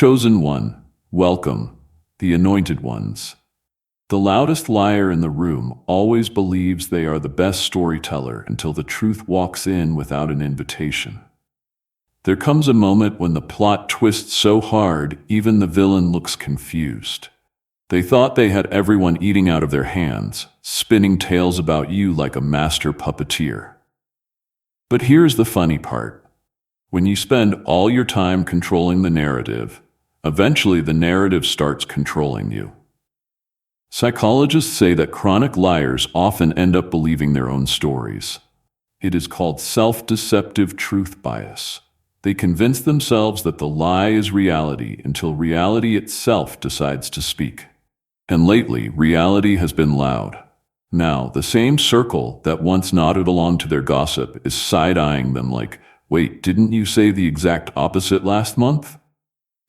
Chosen one, welcome, the anointed ones. The loudest liar in the room always believes they are the best storyteller until the truth walks in without an invitation. There comes a moment when the plot twists so hard, even the villain looks confused. They thought they had everyone eating out of their hands, spinning tales about you like a master puppeteer. But here's the funny part. When you spend all your time controlling the narrative, eventually the narrative starts controlling you. Psychologists say that chronic liars often end up believing their own stories. It is called self-deceptive truth bias. They convince themselves that the lie is reality until reality itself decides to speak. And lately, reality has been loud. Now, the same circle that once nodded along to their gossip is side-eyeing them like, wait, didn't you say the exact opposite last month?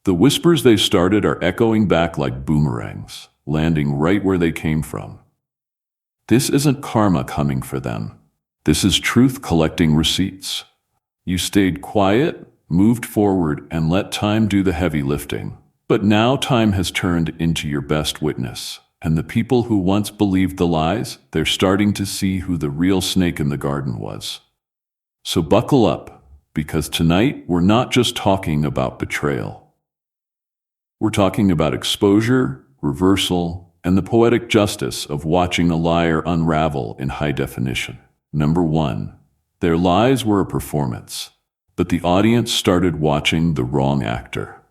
The whispers they started are echoing back like boomerangs, landing right where they came from. This isn't karma coming for them. This is truth collecting receipts. You stayed quiet, moved forward, and let time do the heavy lifting. But now time has turned into your best witness. And the people who once believed the lies, they're starting to see who the real snake in the garden was. So buckle up, because tonight we're not just talking about betrayal. We're talking about exposure, reversal, and the poetic justice of watching a liar unravel in high definition. Number 1. Their lies were a performance, but the audience started watching the wrong actor.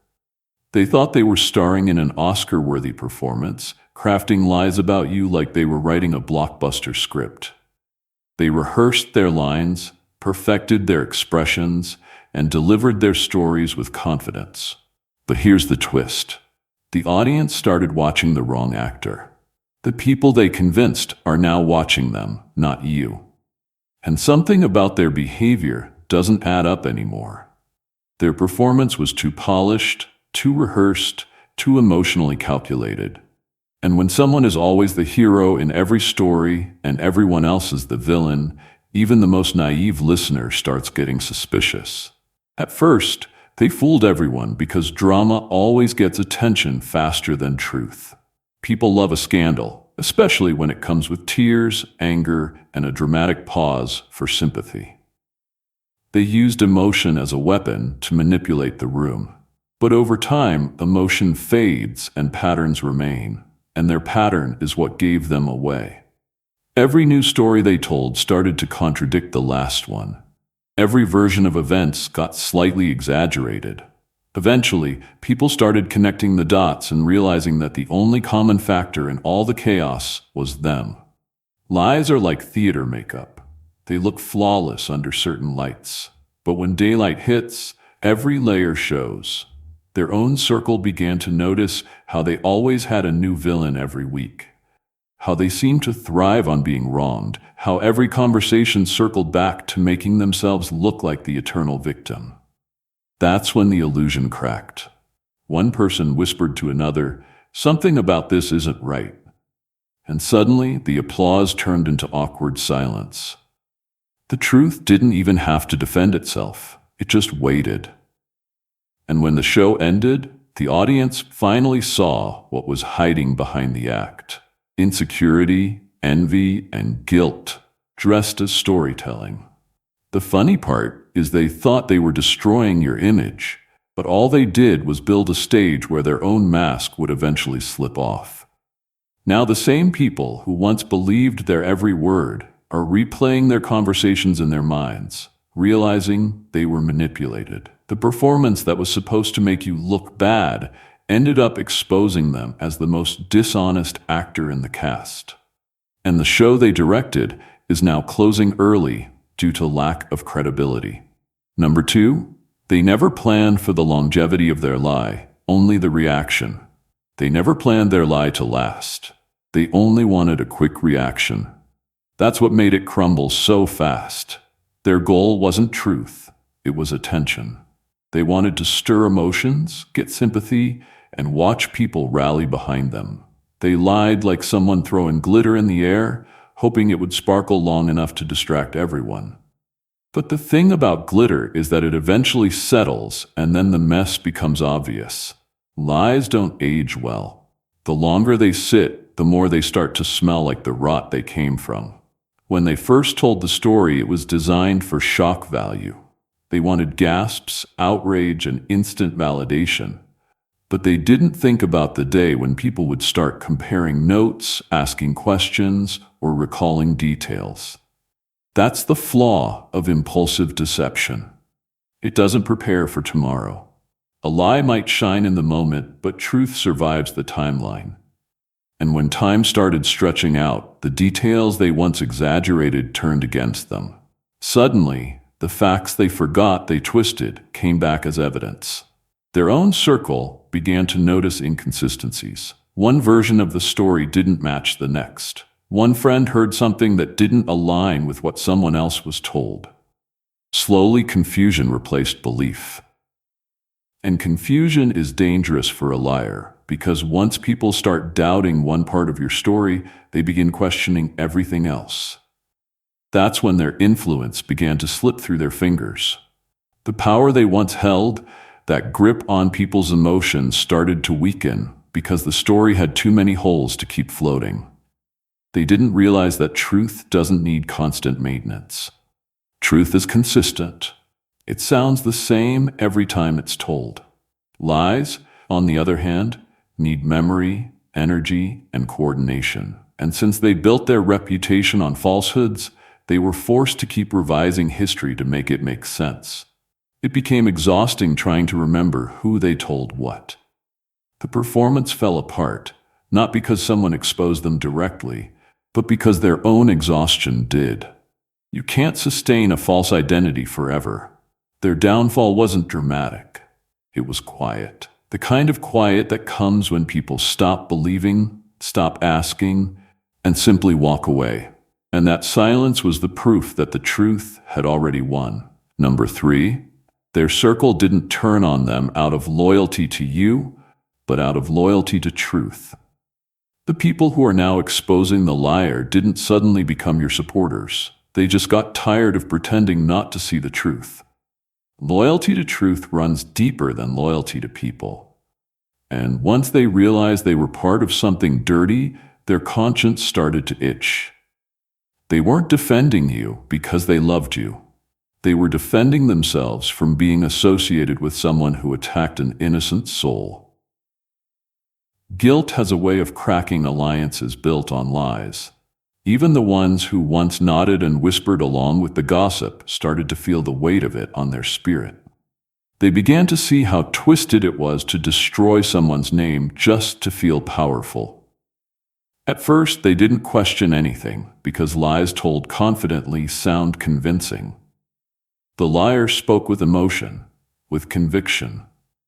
They thought they were starring in an Oscar-worthy performance, crafting lies about you like they were writing a blockbuster script. They rehearsed their lines, perfected their expressions, and delivered their stories with confidence. But here's the twist. The audience started watching the wrong actor. The people they convinced are now watching them, not you. And something about their behavior doesn't add up anymore. Their performance was too polished, too rehearsed, too emotionally calculated. And when someone is always the hero in every story and everyone else is the villain, even the most naive listener starts getting suspicious. At first, they fooled everyone because drama always gets attention faster than truth. People love a scandal, especially when it comes with tears, anger, and a dramatic pause for sympathy. They used emotion as a weapon to manipulate the room. But over time, emotion fades and patterns remain, and their pattern is what gave them away. Every new story they told started to contradict the last one. Every version of events got slightly exaggerated. Eventually, people started connecting the dots and realizing that the only common factor in all the chaos was them. Lies are like theater makeup. They look flawless under certain lights. But when daylight hits, every layer shows. Their own circle began to notice how they always had a new villain every week. How they seemed to thrive on being wronged, how every conversation circled back to making themselves look like the eternal victim. That's when the illusion cracked. One person whispered to another, "Something about this isn't right." And suddenly, the applause turned into awkward silence. The truth didn't even have to defend itself. It just waited. And when the show ended, the audience finally saw what was hiding behind the act. Insecurity, envy, and guilt, dressed as storytelling. The funny part is they thought they were destroying your image, but all they did was build a stage where their own mask would eventually slip off. Now the same people who once believed their every word are replaying their conversations in their minds, realizing they were manipulated. The performance that was supposed to make you look bad ended up exposing them as the most dishonest actor in the cast. And the show they directed is now closing early due to lack of credibility. Number 2, they never planned for the longevity of their lie, only the reaction. They never planned their lie to last. They only wanted a quick reaction. That's what made it crumble so fast. Their goal wasn't truth, it was attention. They wanted to stir emotions, get sympathy, and watch people rally behind them. They lied like someone throwing glitter in the air, hoping it would sparkle long enough to distract everyone. But the thing about glitter is that it eventually settles and then the mess becomes obvious. Lies don't age well. The longer they sit, the more they start to smell like the rot they came from. When they first told the story, it was designed for shock value. They wanted gasps, outrage, and instant validation. But they didn't think about the day when people would start comparing notes, asking questions, or recalling details. That's the flaw of impulsive deception. It doesn't prepare for tomorrow. A lie might shine in the moment, but truth survives the timeline. And when time started stretching out, the details they once exaggerated turned against them. Suddenly, the facts they forgot they twisted came back as evidence. Their own circle began to notice inconsistencies. One version of the story didn't match the next. One friend heard something that didn't align with what someone else was told. Slowly, confusion replaced belief. And confusion is dangerous for a liar, because once people start doubting one part of your story, they begin questioning everything else. That's when their influence began to slip through their fingers. The power they once held, that grip on people's emotions, started to weaken because the story had too many holes to keep floating. They didn't realize that truth doesn't need constant maintenance. Truth is consistent. It sounds the same every time it's told. Lies, on the other hand, need memory, energy, and coordination. And since they built their reputation on falsehoods, they were forced to keep revising history to make it make sense. It became exhausting trying to remember who they told what. The performance fell apart, not because someone exposed them directly, but because their own exhaustion did. You can't sustain a false identity forever. Their downfall wasn't dramatic. It was quiet. The kind of quiet that comes when people stop believing, stop asking, and simply walk away. And that silence was the proof that the truth had already won. Number 3, their circle didn't turn on them out of loyalty to you, but out of loyalty to truth. The people who are now exposing the liar didn't suddenly become your supporters. They just got tired of pretending not to see the truth. Loyalty to truth runs deeper than loyalty to people. And once they realized they were part of something dirty, their conscience started to itch. They weren't defending you because they loved you. They were defending themselves from being associated with someone who attacked an innocent soul. Guilt has a way of cracking alliances built on lies. Even the ones who once nodded and whispered along with the gossip started to feel the weight of it on their spirit. They began to see how twisted it was to destroy someone's name just to feel powerful. At first, they didn't question anything because lies told confidently sound convincing. The liar spoke with emotion, with conviction,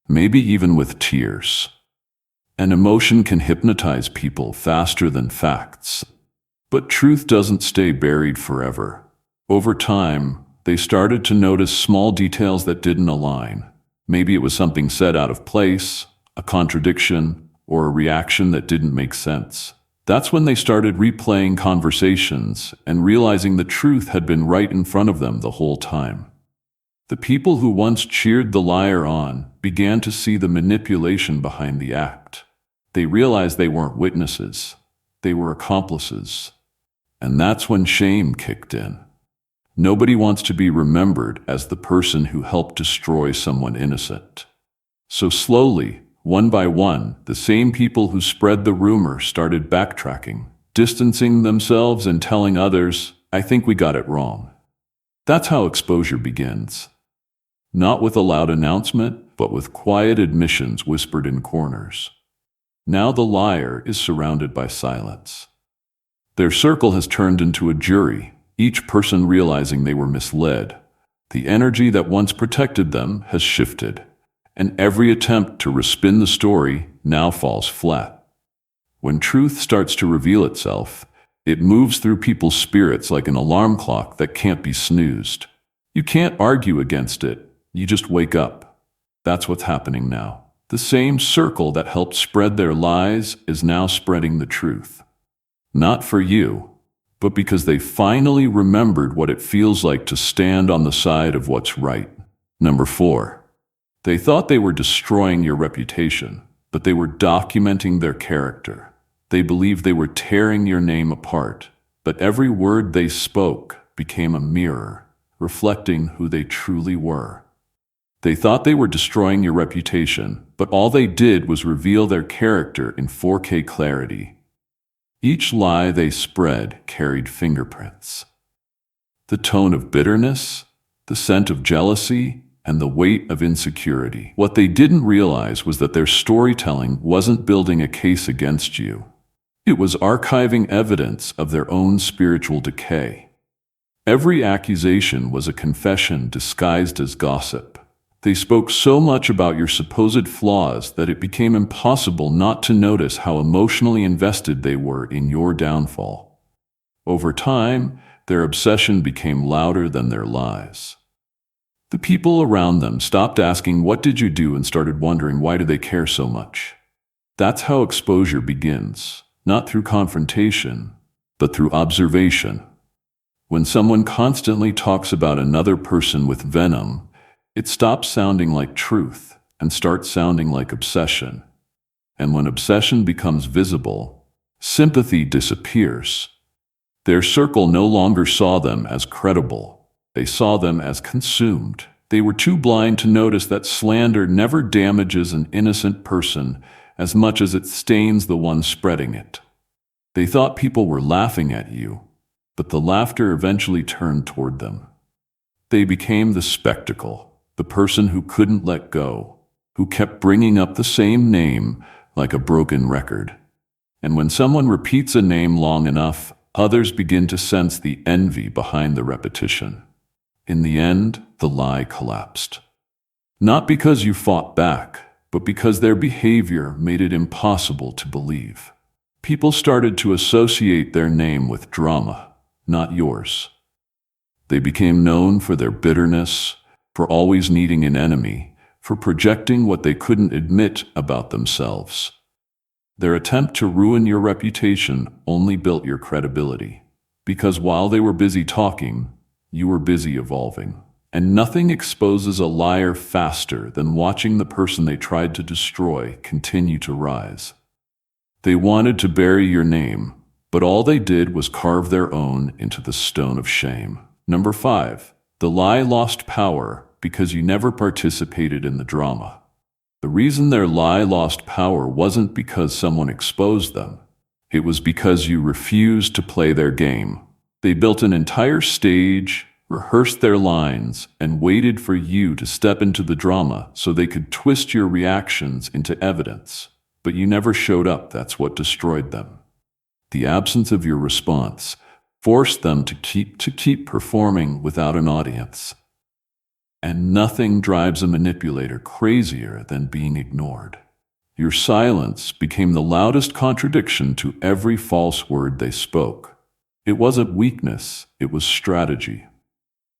maybe even with tears. And emotion can hypnotize people faster than facts. But truth doesn't stay buried forever. Over time, they started to notice small details that didn't align. Maybe it was something said out of place, a contradiction, or a reaction that didn't make sense. That's when they started replaying conversations and realizing the truth had been right in front of them the whole time. The people who once cheered the liar on began to see the manipulation behind the act. They realized they weren't witnesses. They were accomplices. And that's when shame kicked in. Nobody wants to be remembered as the person who helped destroy someone innocent. So slowly, one by one, the same people who spread the rumor started backtracking, distancing themselves and telling others, "I think we got it wrong." That's how exposure begins. Not with a loud announcement, but with quiet admissions whispered in corners. Now the liar is surrounded by silence. Their circle has turned into a jury, each person realizing they were misled. The energy that once protected them has shifted, and every attempt to respin the story now falls flat. When truth starts to reveal itself, it moves through people's spirits like an alarm clock that can't be snoozed. You can't argue against it, you just wake up. That's what's happening now. The same circle that helped spread their lies is now spreading the truth. Not for you, but because they finally remembered what it feels like to stand on the side of what's right. Number 4. They thought they were destroying your reputation. but they were documenting their character. They believed they were tearing your name apart, but every word they spoke became a mirror, reflecting who they truly were. They thought they were destroying your reputation, but all they did was reveal their character in 4K clarity. Each lie they spread carried fingerprints. The tone of bitterness, the scent of jealousy, and the weight of insecurity. What they didn't realize was that their storytelling wasn't building a case against you. It was archiving evidence of their own spiritual decay. Every accusation was a confession disguised as gossip. They spoke so much about your supposed flaws that it became impossible not to notice how emotionally invested they were in your downfall. Over time, their obsession became louder than their lies. The people around them stopped asking, "What did you do?" and started wondering, "Why do they care so much?" That's how exposure begins, not through confrontation, but through observation. When someone constantly talks about another person with venom, it stops sounding like truth and starts sounding like obsession. And when obsession becomes visible, sympathy disappears. Their circle no longer saw them as credible. They saw them as consumed. They were too blind to notice that slander never damages an innocent person as much as it stains the one spreading it. They thought people were laughing at you, but the laughter eventually turned toward them. They became the spectacle, the person who couldn't let go, who kept bringing up the same name like a broken record. And when someone repeats a name long enough, others begin to sense the envy behind the repetition. In the end, the lie collapsed. Not because you fought back, but because their behavior made it impossible to believe. People started to associate their name with drama, not yours. They became known for their bitterness, for always needing an enemy, for projecting what they couldn't admit about themselves. Their attempt to ruin your reputation only built your credibility, because while they were busy talking, you were busy evolving. And nothing exposes a liar faster than watching the person they tried to destroy continue to rise. They wanted to bury your name, but all they did was carve their own into the stone of shame. Number 5, the lie lost power because you never participated in the drama. The reason their lie lost power wasn't because someone exposed them. It was because you refused to play their game. They built an entire stage, rehearsed their lines, and waited for you to step into the drama so they could twist your reactions into evidence. But you never showed up. That's what destroyed them. The absence of your response forced them to keep performing without an audience. And nothing drives a manipulator crazier than being ignored. Your silence became the loudest contradiction to every false word they spoke. It wasn't weakness, it was strategy.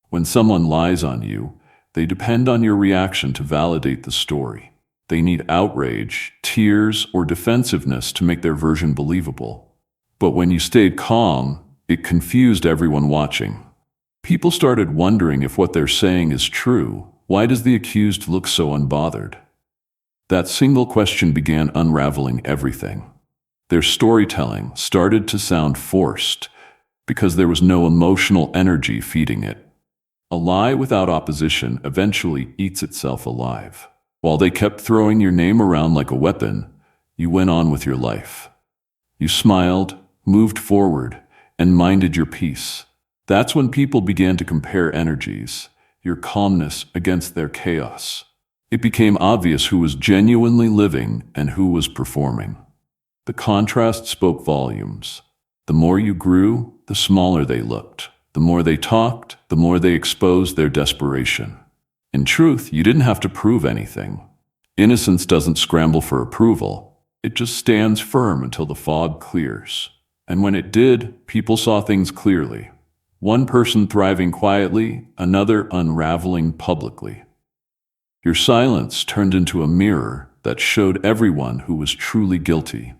When someone lies on you, they depend on your reaction to validate the story. They need outrage, tears, or defensiveness to make their version believable. But when you stayed calm, it confused everyone watching. People started wondering if what they're saying is true. Why does the accused look so unbothered? That single question began unraveling everything. Their storytelling started to sound forced because there was no emotional energy feeding it. A lie without opposition eventually eats itself alive. While they kept throwing your name around like a weapon, you went on with your life. You smiled, moved forward, and minded your peace. That's when people began to compare energies, your calmness against their chaos. It became obvious who was genuinely living and who was performing. The contrast spoke volumes. The more you grew, the smaller they looked. The more they talked, the more they exposed their desperation. In truth, you didn't have to prove anything. Innocence doesn't scramble for approval. It just stands firm until the fog clears. And when it did, people saw things clearly. One person thriving quietly, another unraveling publicly. Your silence turned into a mirror that showed everyone who was truly guilty.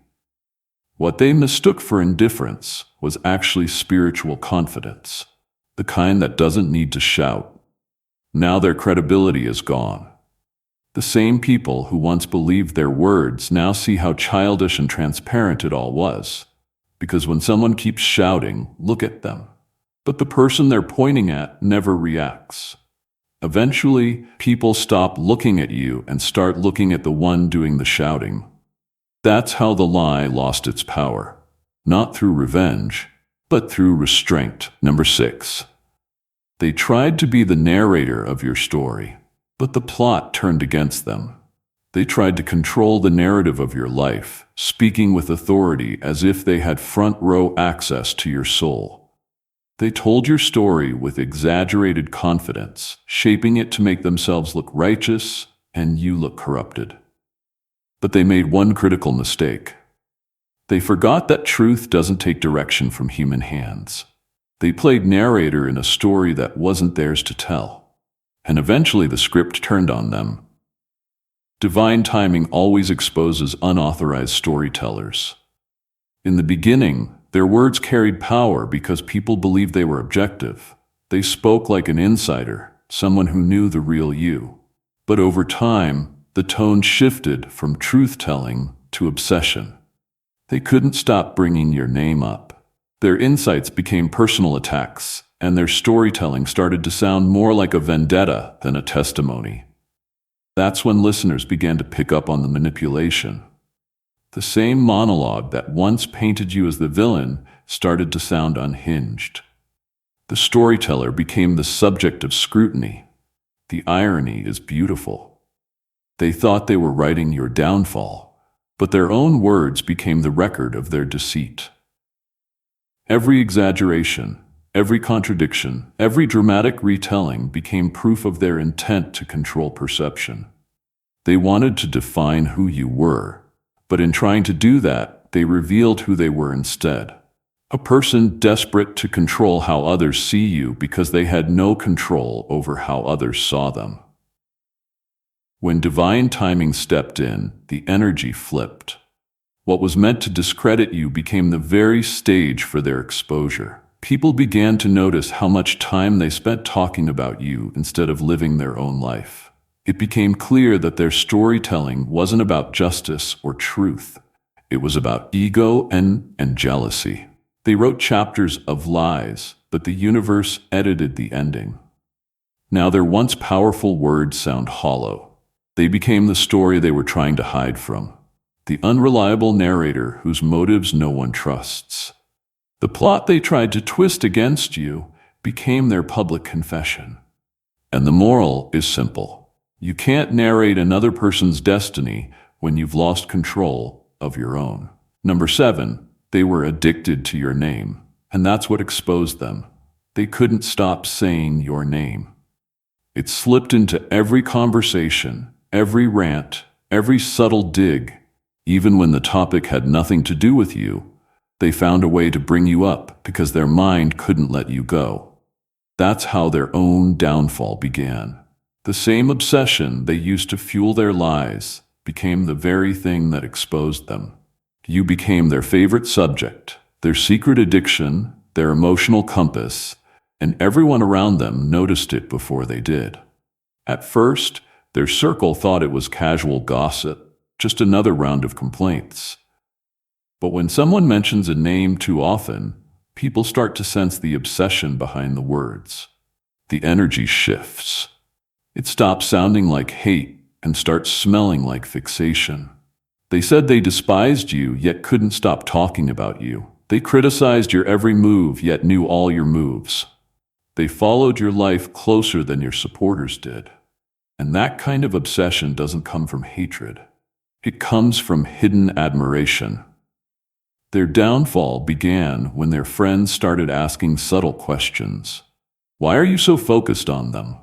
What they mistook for indifference was actually spiritual confidence, the kind that doesn't need to shout. Now their credibility is gone. The same people who once believed their words now see how childish and transparent it all was. Because when someone keeps shouting, look at them. But the person they're pointing at never reacts. Eventually, people stop looking at you and start looking at the one doing the shouting. That's how the lie lost its power. Not through revenge, but through restraint. Number 6. They tried to be the narrator of your story, but the plot turned against them. They tried to control the narrative of your life, speaking with authority as if they had front-row access to your soul. They told your story with exaggerated confidence, shaping it to make themselves look righteous and you look corrupted. But they made one critical mistake. They forgot that truth doesn't take direction from human hands. They played narrator in a story that wasn't theirs to tell. And eventually the script turned on them. Divine timing always exposes unauthorized storytellers. In the beginning, their words carried power because people believed they were objective. They spoke like an insider, someone who knew the real you. But over time, the tone shifted from truth-telling to obsession. They couldn't stop bringing your name up. Their insights became personal attacks, and their storytelling started to sound more like a vendetta than a testimony. That's when listeners began to pick up on the manipulation. The same monologue that once painted you as the villain started to sound unhinged. The storyteller became the subject of scrutiny. The irony is beautiful. They thought they were writing your downfall, but their own words became the record of their deceit. Every exaggeration, every contradiction, every dramatic retelling became proof of their intent to control perception. They wanted to define who you were, but in trying to do that, they revealed who they were instead. A person desperate to control how others see you because they had no control over how others saw them. When divine timing stepped in, the energy flipped. What was meant to discredit you became the very stage for their exposure. People began to notice how much time they spent talking about you instead of living their own life. It became clear that their storytelling wasn't about justice or truth. It was about ego and jealousy. They wrote chapters of lies, but the universe edited the ending. Now their once powerful words sound hollow. They became the story they were trying to hide from. The unreliable narrator whose motives no one trusts. The plot they tried to twist against you became their public confession. And the moral is simple. You can't narrate another person's destiny when you've lost control of your own. Number 7, they were addicted to your name, and that's what exposed them. They couldn't stop saying your name. It slipped into every conversation, every rant, every subtle dig. Even when the topic had nothing to do with you, they found a way to bring you up because their mind couldn't let you go. That's how their own downfall began. The same obsession they used to fuel their lies became the very thing that exposed them. You became their favorite subject, their secret addiction, their emotional compass, and everyone around them noticed it before they did. At first, their circle thought it was casual gossip, just another round of complaints. But when someone mentions a name too often, people start to sense the obsession behind the words. The energy shifts. It stops sounding like hate and starts smelling like fixation. They said they despised you, yet couldn't stop talking about you. They criticized your every move, yet knew all your moves. They followed your life closer than your supporters did. And that kind of obsession doesn't come from hatred. It comes from hidden admiration. Their downfall began when their friends started asking subtle questions. Why are you so focused on them?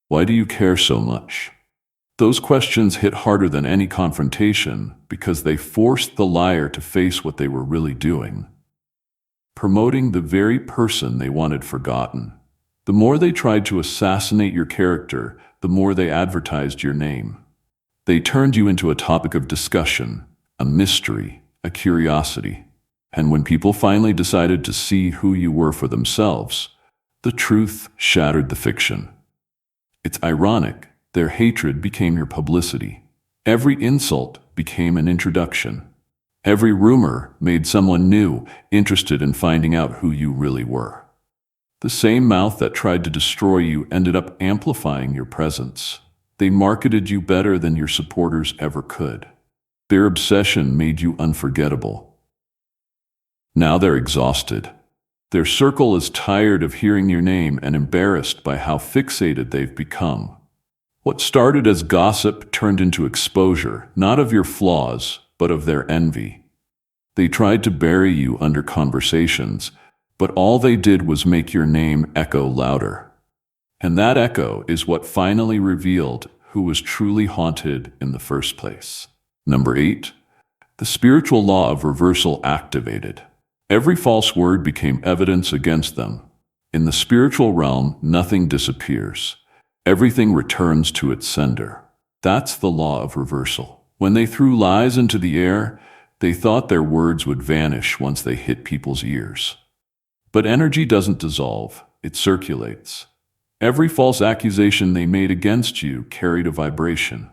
Why do you care so much? Those questions hit harder than any confrontation because they forced the liar to face what they were really doing. Promoting the very person they wanted forgotten. The more they tried to assassinate your character, the more they advertised your name. They turned you into a topic of discussion, a mystery, a curiosity. And when people finally decided to see who you were for themselves, the truth shattered the fiction. It's ironic. Their hatred became your publicity. Every insult became an introduction. Every rumor made someone new interested in finding out who you really were. The same mouth that tried to destroy you ended up amplifying your presence. They marketed you better than your supporters ever could. Their obsession made you unforgettable. Now they're exhausted. Their circle is tired of hearing your name and embarrassed by how fixated they've become. What started as gossip turned into exposure, not of your flaws, but of their envy. They tried to bury you under conversations, but all they did was make your name echo louder. And that echo is what finally revealed who was truly haunted in the first place. Number 8, the spiritual law of reversal activated. Every false word became evidence against them. In the spiritual realm, nothing disappears. Everything returns to its sender. That's the law of reversal. When they threw lies into the air, they thought their words would vanish once they hit people's ears. But energy doesn't dissolve, it circulates. Every false accusation they made against you carried a vibration,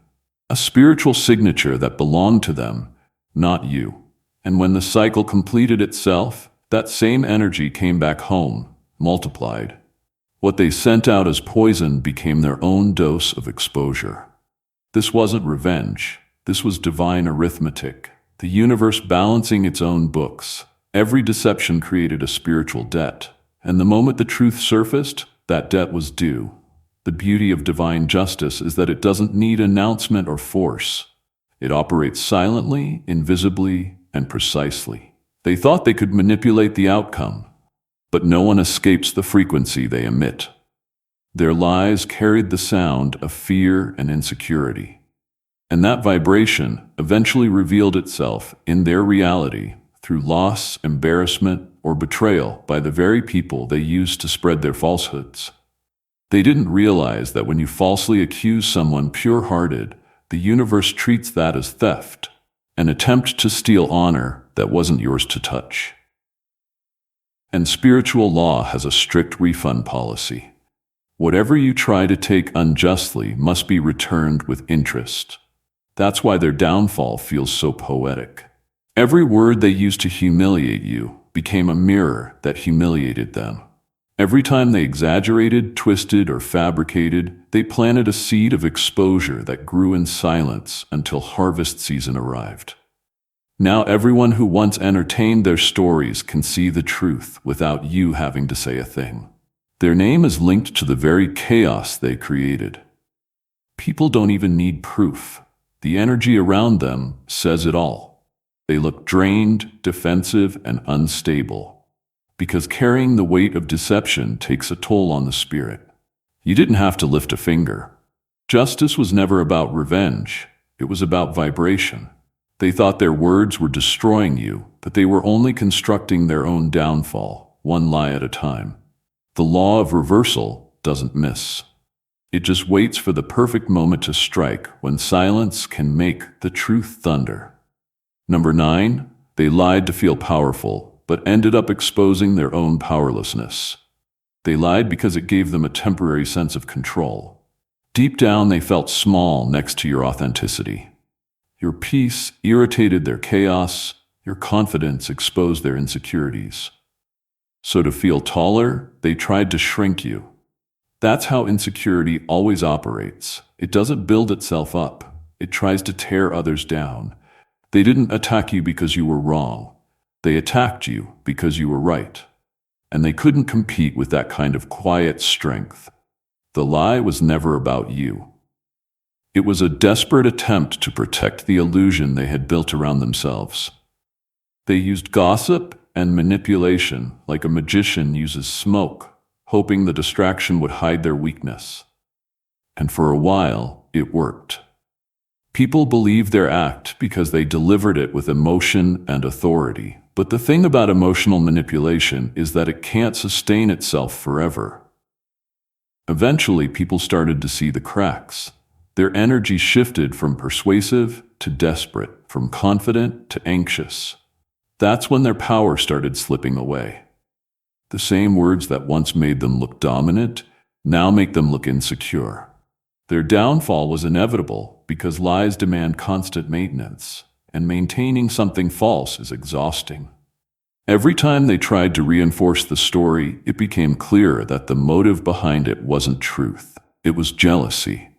a spiritual signature that belonged to them, not you. And when the cycle completed itself, that same energy came back home, multiplied. What they sent out as poison became their own dose of exposure. This wasn't revenge. This was divine arithmetic, the universe balancing its own books. Every deception created a spiritual debt, and the moment the truth surfaced, that debt was due. The beauty of divine justice is that it doesn't need announcement or force. It operates silently, invisibly, and precisely. They thought they could manipulate the outcome, but no one escapes the frequency they emit. Their lies carried the sound of fear and insecurity. And that vibration eventually revealed itself in their reality through loss, embarrassment, or betrayal by the very people they used to spread their falsehoods. They didn't realize that when you falsely accuse someone pure-hearted, the universe treats that as theft, an attempt to steal honor that wasn't yours to touch. And spiritual law has a strict refund policy. Whatever you try to take unjustly must be returned with interest. That's why their downfall feels so poetic. Every word they used to humiliate you became a mirror that humiliated them. Every time they exaggerated, twisted, or fabricated, they planted a seed of exposure that grew in silence until harvest season arrived. Now everyone who once entertained their stories can see the truth without you having to say a thing. Their name is linked to the very chaos they created. People don't even need proof. The energy around them says it all. They look drained, defensive, and unstable, because carrying the weight of deception takes a toll on the spirit. You didn't have to lift a finger. Justice was never about revenge. It was about vibration. They thought their words were destroying you, but they were only constructing their own downfall, one lie at a time. The law of reversal doesn't miss. It just waits for the perfect moment to strike when silence can make the truth thunder. Number 9, they lied to feel powerful, but ended up exposing their own powerlessness. They lied because it gave them a temporary sense of control. Deep down, they felt small next to your authenticity. Your peace irritated their chaos, your confidence exposed their insecurities. So to feel taller, they tried to shrink you. That's how insecurity always operates. It doesn't build itself up. It tries to tear others down. They didn't attack you because you were wrong. They attacked you because you were right. And they couldn't compete with that kind of quiet strength. The lie was never about you. It was a desperate attempt to protect the illusion they had built around themselves. They used gossip and manipulation like a magician uses smoke, hoping the distraction would hide their weakness. And for a while, it worked. People believed their act because they delivered it with emotion and authority. But the thing about emotional manipulation is that it can't sustain itself forever. Eventually, people started to see the cracks. Their energy shifted from persuasive to desperate, from confident to anxious. That's when their power started slipping away. The same words that once made them look dominant now make them look insecure. Their downfall was inevitable because lies demand constant maintenance, and maintaining something false is exhausting. Every time they tried to reinforce the story, it became clearer that the motive behind it wasn't truth. It was jealousy.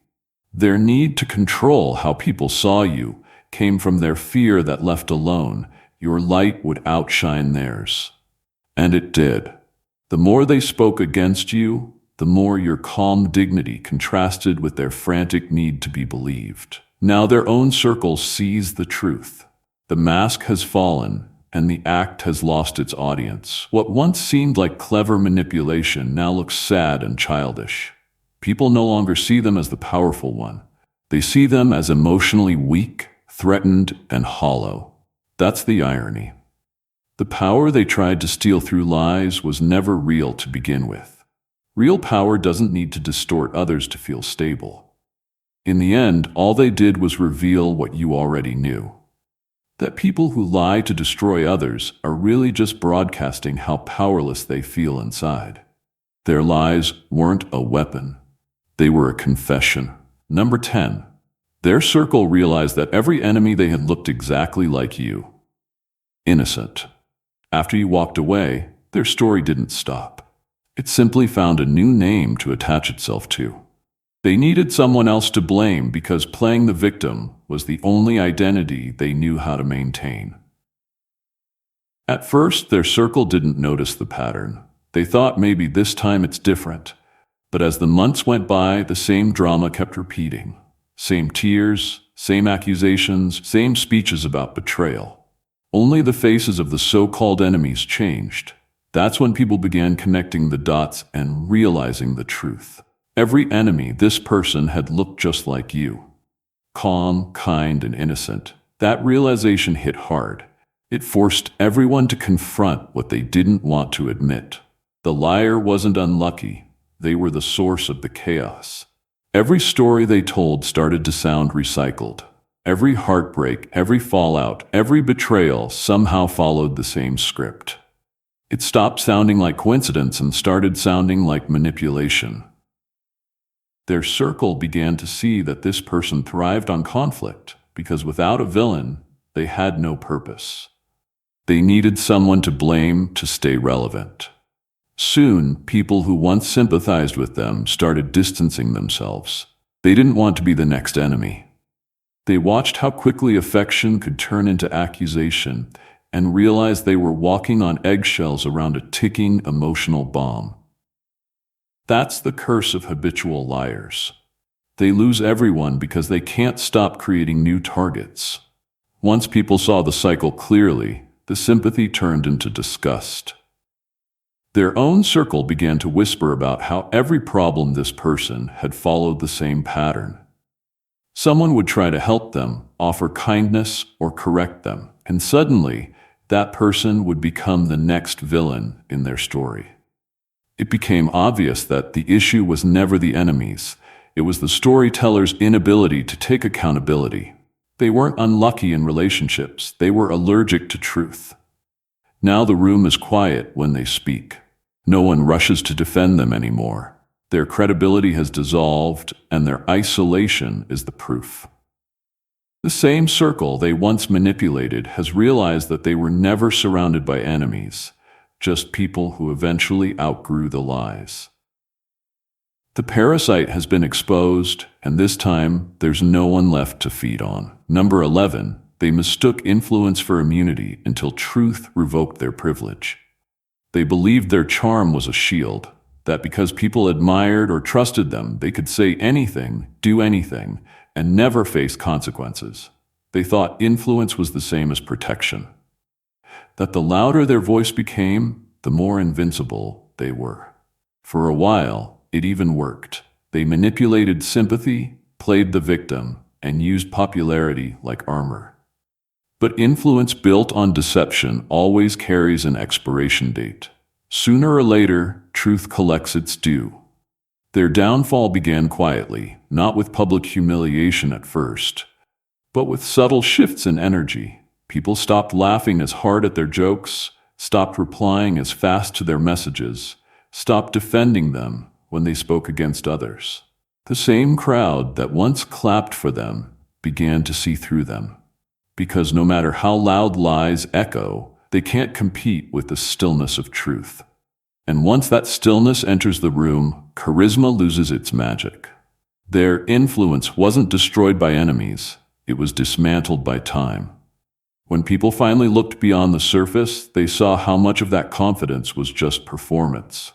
Their need to control how people saw you came from their fear that left alone, your light would outshine theirs. And it did. The more they spoke against you, the more your calm dignity contrasted with their frantic need to be believed. Now their own circle sees the truth. The mask has fallen, and the act has lost its audience. What once seemed like clever manipulation now looks sad and childish. People no longer see them as the powerful one. They see them as emotionally weak, threatened, and hollow. That's the irony. The power they tried to steal through lies was never real to begin with. Real power doesn't need to distort others to feel stable. In the end, all they did was reveal what you already knew. That people who lie to destroy others are really just broadcasting how powerless they feel inside. Their lies weren't a weapon. They were a confession. Number 10. Their circle realized that every enemy they had looked exactly like you. Innocent. After you walked away, their story didn't stop. It simply found a new name to attach itself to. They needed someone else to blame because playing the victim was the only identity they knew how to maintain. At first, their circle didn't notice the pattern. They thought maybe this time it's different. But as the months went by, the same drama kept repeating. Same tears, same accusations, same speeches about betrayal. Only the faces of the so-called enemies changed. That's when people began connecting the dots and realizing the truth. Every enemy, this person had looked just like you. Calm, kind, and innocent. That realization hit hard. It forced everyone to confront what they didn't want to admit. The liar wasn't unlucky. They were the source of the chaos. Every story they told started to sound recycled. Every heartbreak, every fallout, every betrayal somehow followed the same script. It stopped sounding like coincidence and started sounding like manipulation. Their circle began to see that this person thrived on conflict because without a villain, they had no purpose. They needed someone to blame to stay relevant. Soon, people who once sympathized with them started distancing themselves. They didn't want to be the next enemy. They watched how quickly affection could turn into accusation and realized they were walking on eggshells around a ticking emotional bomb. That's the curse of habitual liars. They lose everyone because they can't stop creating new targets. Once people saw the cycle clearly, the sympathy turned into disgust. Their own circle began to whisper about how every problem this person had followed the same pattern. Someone would try to help them, offer kindness, or correct them, and suddenly, that person would become the next villain in their story. It became obvious that the issue was never the enemies. It was the storyteller's inability to take accountability. They weren't unlucky in relationships. They were allergic to truth. Now the room is quiet when they speak. No one rushes to defend them anymore. Their credibility has dissolved, and their isolation is the proof. The same circle they once manipulated has realized that they were never surrounded by enemies, just people who eventually outgrew the lies. The parasite has been exposed, and this time there's no one left to feed on. Number 11, they mistook influence for immunity until truth revoked their privilege. They believed their charm was a shield, that because people admired or trusted them, they could say anything, do anything, and never face consequences. They thought influence was the same as protection. That the louder their voice became, the more invincible they were. For a while, it even worked. They manipulated sympathy, played the victim, and used popularity like armor. But influence built on deception always carries an expiration date. Sooner or later, truth collects its due. Their downfall began quietly, not with public humiliation at first, but with subtle shifts in energy. People stopped laughing as hard at their jokes, stopped replying as fast to their messages, stopped defending them when they spoke against others. The same crowd that once clapped for them began to see through them. Because no matter how loud lies echo, they can't compete with the stillness of truth. And once that stillness enters the room, charisma loses its magic. Their influence wasn't destroyed by enemies, it was dismantled by time. When people finally looked beyond the surface, they saw how much of that confidence was just performance.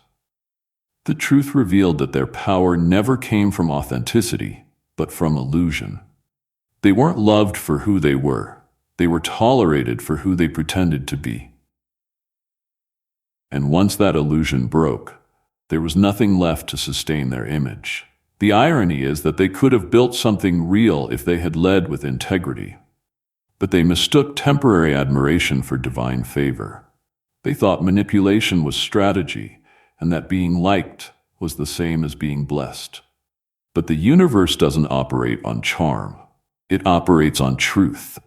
The truth revealed that their power never came from authenticity, but from illusion. They weren't loved for who they were tolerated for who they pretended to be. And once that illusion broke, there was nothing left to sustain their image. The irony is that they could have built something real if they had led with integrity. But they mistook temporary admiration for divine favor. They thought manipulation was strategy, and that being liked was the same as being blessed. But the universe doesn't operate on charm. It operates on truth.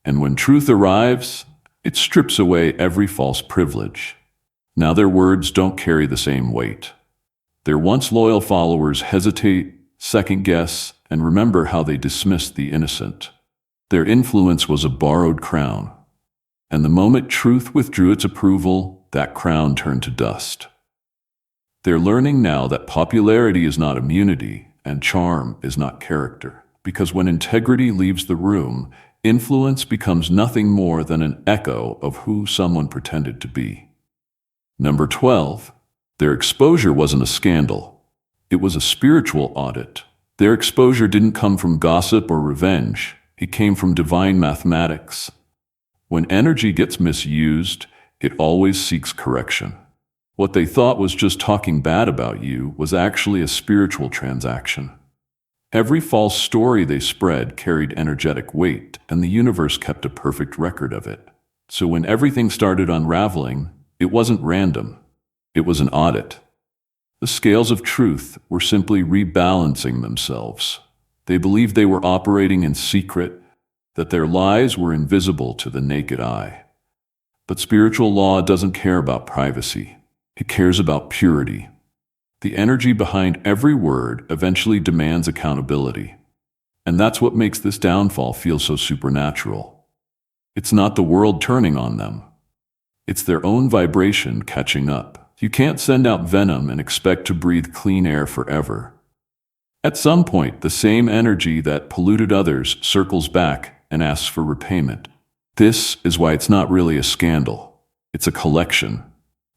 And when truth arrives, it strips away every false privilege. Now their words don't carry the same weight. Their once loyal followers hesitate, second-guess, and remember how they dismissed the innocent. Their influence was a borrowed crown. And the moment truth withdrew its approval, that crown turned to dust. They're learning now that popularity is not immunity, and charm is not character. Because when integrity leaves the room, influence becomes nothing more than an echo of who someone pretended to be. Number 12. Their exposure wasn't a scandal. It was a spiritual audit. Their exposure didn't come from gossip or revenge. It came from divine mathematics. When energy gets misused, it always seeks correction. What they thought was just talking bad about you was actually a spiritual transaction. Every false story they spread carried energetic weight, and the universe kept a perfect record of it. So when everything started unraveling, it wasn't random. It was an audit. The scales of truth were simply rebalancing themselves. They believed they were operating in secret, that their lies were invisible to the naked eye. But spiritual law doesn't care about privacy. It cares about purity. The energy behind every word eventually demands accountability. And that's what makes this downfall feel so supernatural. It's not the world turning on them. It's their own vibration catching up. You can't send out venom and expect to breathe clean air forever. At some point, the same energy that polluted others circles back and asks for repayment. This is why it's not really a scandal. It's a collection.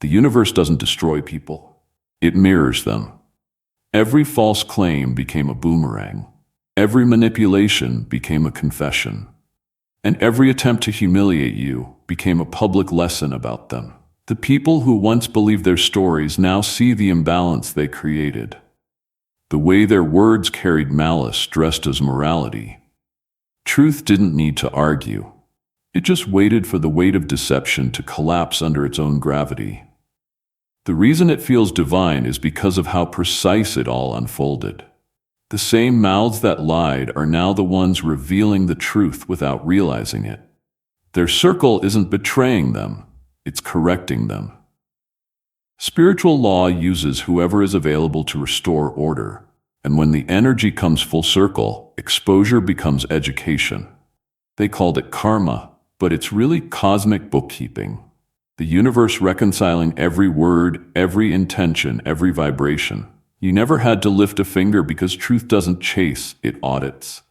The universe doesn't destroy people. It mirrors them. Every false claim became a boomerang. Every manipulation became a confession. And every attempt to humiliate you became a public lesson about them. The people who once believed their stories now see the imbalance they created. The way their words carried malice dressed as morality. Truth didn't need to argue. It just waited for the weight of deception to collapse under its own gravity. The reason it feels divine is because of how precise it all unfolded. The same mouths that lied are now the ones revealing the truth without realizing it. Their circle isn't betraying them, it's correcting them. Spiritual law uses whoever is available to restore order, and when the energy comes full circle, exposure becomes education. They called it karma, but it's really cosmic bookkeeping. The universe reconciling every word, every intention, every vibration. You never had to lift a finger because truth doesn't chase, it audits.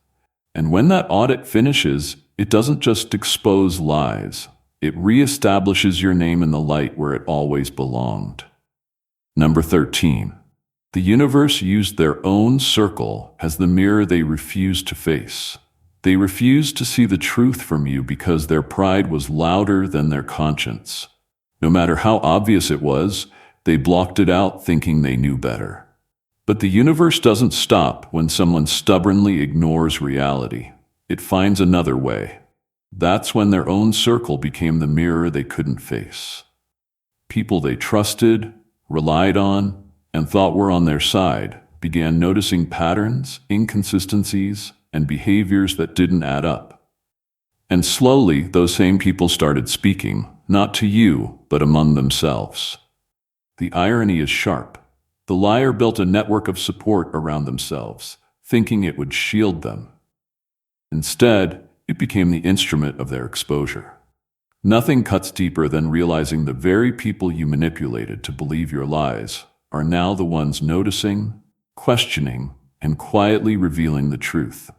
And when that audit finishes, it doesn't just expose lies. It reestablishes your name in the light where it always belonged. Number 13. The universe used their own circle as the mirror they refused to face. They refused to see the truth from you because their pride was louder than their conscience. No matter how obvious it was, they blocked it out thinking they knew better. But the universe doesn't stop when someone stubbornly ignores reality. It finds another way. That's when their own circle became the mirror they couldn't face. People they trusted, relied on, and thought were on their side began noticing patterns, inconsistencies, and behaviors that didn't add up. And slowly, those same people started speaking, not to you, but among themselves. The irony is sharp. The liar built a network of support around themselves, thinking it would shield them. Instead, it became the instrument of their exposure. Nothing cuts deeper than realizing the very people you manipulated to believe your lies are now the ones noticing, questioning, and quietly revealing the truth.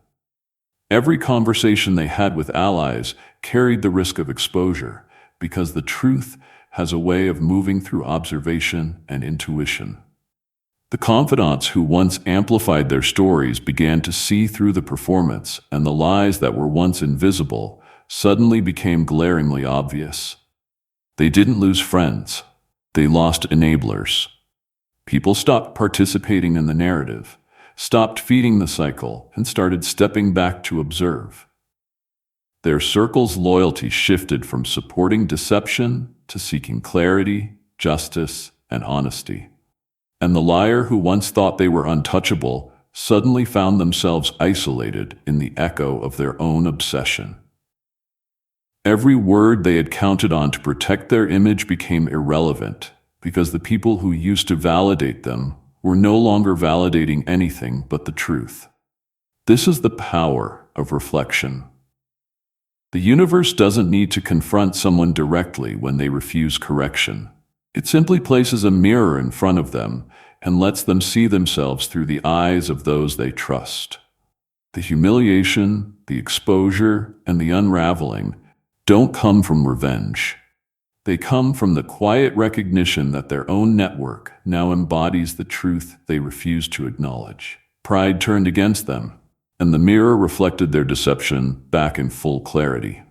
Every conversation they had with allies carried the risk of exposure, because the truth has a way of moving through observation and intuition. The confidants who once amplified their stories began to see through the performance, and the lies that were once invisible suddenly became glaringly obvious. They didn't lose friends. They lost enablers. People stopped participating in the narrative, stopped feeding the cycle, and started stepping back to observe. Their circle's loyalty shifted from supporting deception to seeking clarity, justice, and honesty. And the liar who once thought they were untouchable suddenly found themselves isolated in the echo of their own obsession. Every word they had counted on to protect their image became irrelevant, because the people who used to validate them were no longer validating anything but the truth. This is the power of reflection. The universe doesn't need to confront someone directly when they refuse correction. It simply places a mirror in front of them and lets them see themselves through the eyes of those they trust. The humiliation, the exposure, and the unraveling don't come from revenge. They come from the quiet recognition that their own network now embodies the truth they refuse to acknowledge. Pride turned against them, and the mirror reflected their deception back in full clarity.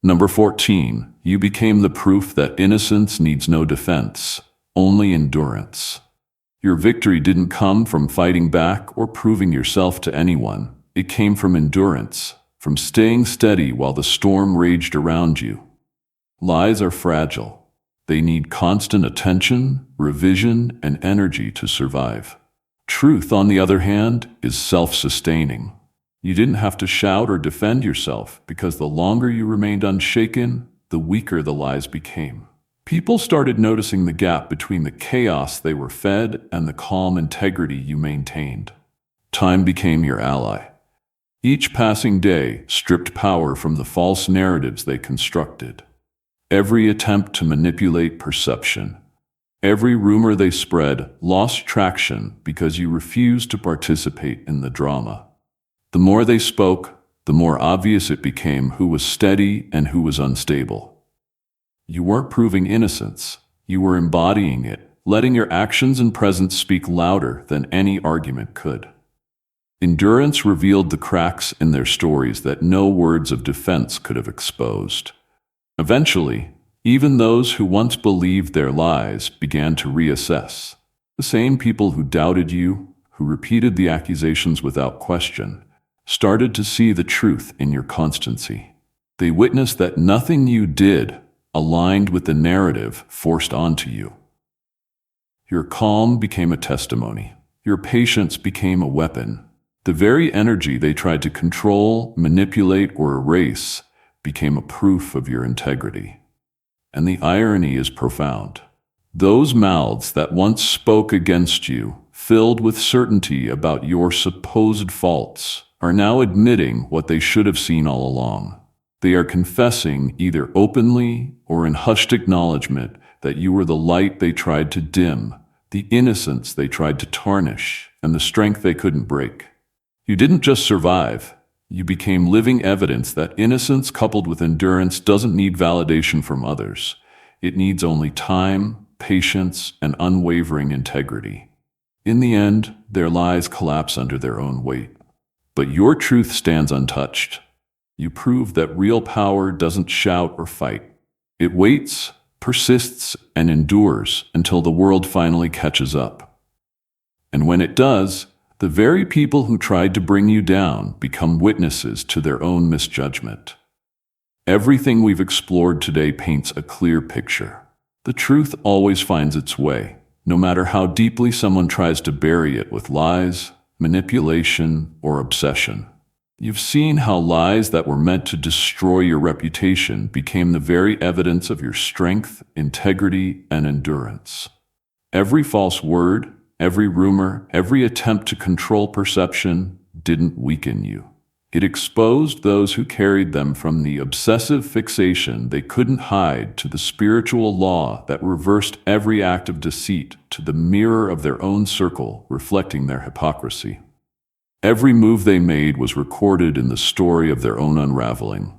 Number 14, you became the proof that innocence needs no defense, only endurance. Your victory didn't come from fighting back or proving yourself to anyone. It came from endurance, from staying steady while the storm raged around you. Lies are fragile. They need constant attention, revision, and energy to survive. Truth, on the other hand, is self-sustaining. You didn't have to shout or defend yourself, because the longer you remained unshaken, the weaker the lies became. People started noticing the gap between the chaos they were fed and the calm integrity you maintained. Time became your ally. Each passing day stripped power from the false narratives they constructed. Every attempt to manipulate perception, every rumor they spread lost traction because you refused to participate in the drama. The more they spoke, the more obvious it became who was steady and who was unstable. You weren't proving innocence. You were embodying it, letting your actions and presence speak louder than any argument could. Endurance revealed the cracks in their stories that no words of defense could have exposed. Eventually, even those who once believed their lies began to reassess. The same people who doubted you, who repeated the accusations without question, started to see the truth in your constancy. They witnessed that nothing you did aligned with the narrative forced onto you. Your calm became a testimony. Your patience became a weapon. The very energy they tried to control, manipulate, or erase became a proof of your integrity. And the irony is profound. Those mouths that once spoke against you, filled with certainty about your supposed faults, are now admitting what they should have seen all along. They are confessing, either openly or in hushed acknowledgement, that you were the light they tried to dim, the innocence they tried to tarnish, and the strength they couldn't break. You didn't just survive. You became living evidence that innocence coupled with endurance doesn't need validation from others. It needs only time, patience, and unwavering integrity. In the end, their lies collapse under their own weight. But your truth stands untouched. You prove that real power doesn't shout or fight. It waits, persists, and endures until the world finally catches up. And when it does, the very people who tried to bring you down become witnesses to their own misjudgment. Everything we've explored today paints a clear picture. The truth always finds its way, no matter how deeply someone tries to bury it with lies, manipulation, or obsession. You've seen how lies that were meant to destroy your reputation became the very evidence of your strength, integrity, and endurance. Every false word, every rumor, every attempt to control perception didn't weaken you. It exposed those who carried them from the obsessive fixation they couldn't hide to the spiritual law that reversed every act of deceit to the mirror of their own circle, reflecting their hypocrisy. Every move they made was recorded in the story of their own unraveling.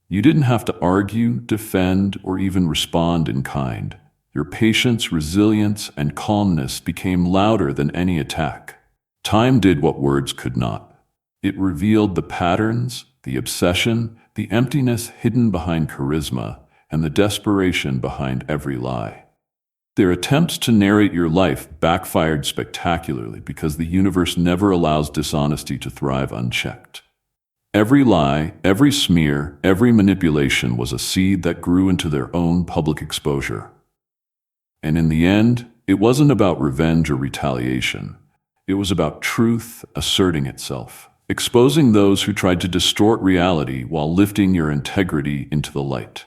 You didn't have to argue, defend, or even respond in kind. Your patience, resilience, and calmness became louder than any attack. Time did what words could not. It revealed the patterns, the obsession, the emptiness hidden behind charisma, and the desperation behind every lie. Their attempts to narrate your life backfired spectacularly because the universe never allows dishonesty to thrive unchecked. Every lie, every smear, every manipulation was a seed that grew into their own public exposure. And in the end, it wasn't about revenge or retaliation. It was about truth asserting itself, exposing those who tried to distort reality while lifting your integrity into the light.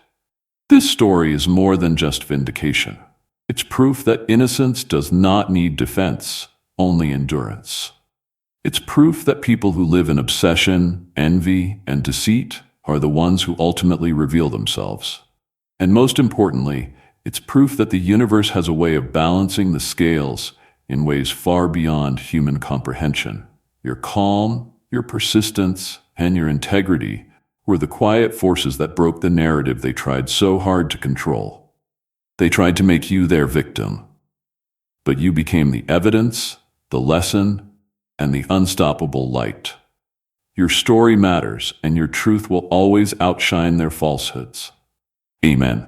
This story is more than just vindication. It's proof that innocence does not need defense, only endurance. It's proof that people who live in obsession, envy, and deceit are the ones who ultimately reveal themselves. And most importantly, it's proof that the universe has a way of balancing the scales in ways far beyond human comprehension. Your calm, your persistence, and your integrity were the quiet forces that broke the narrative they tried so hard to control. They tried to make you their victim, but you became the evidence, the lesson, and the unstoppable light. Your story matters, and your truth will always outshine their falsehoods. Amen.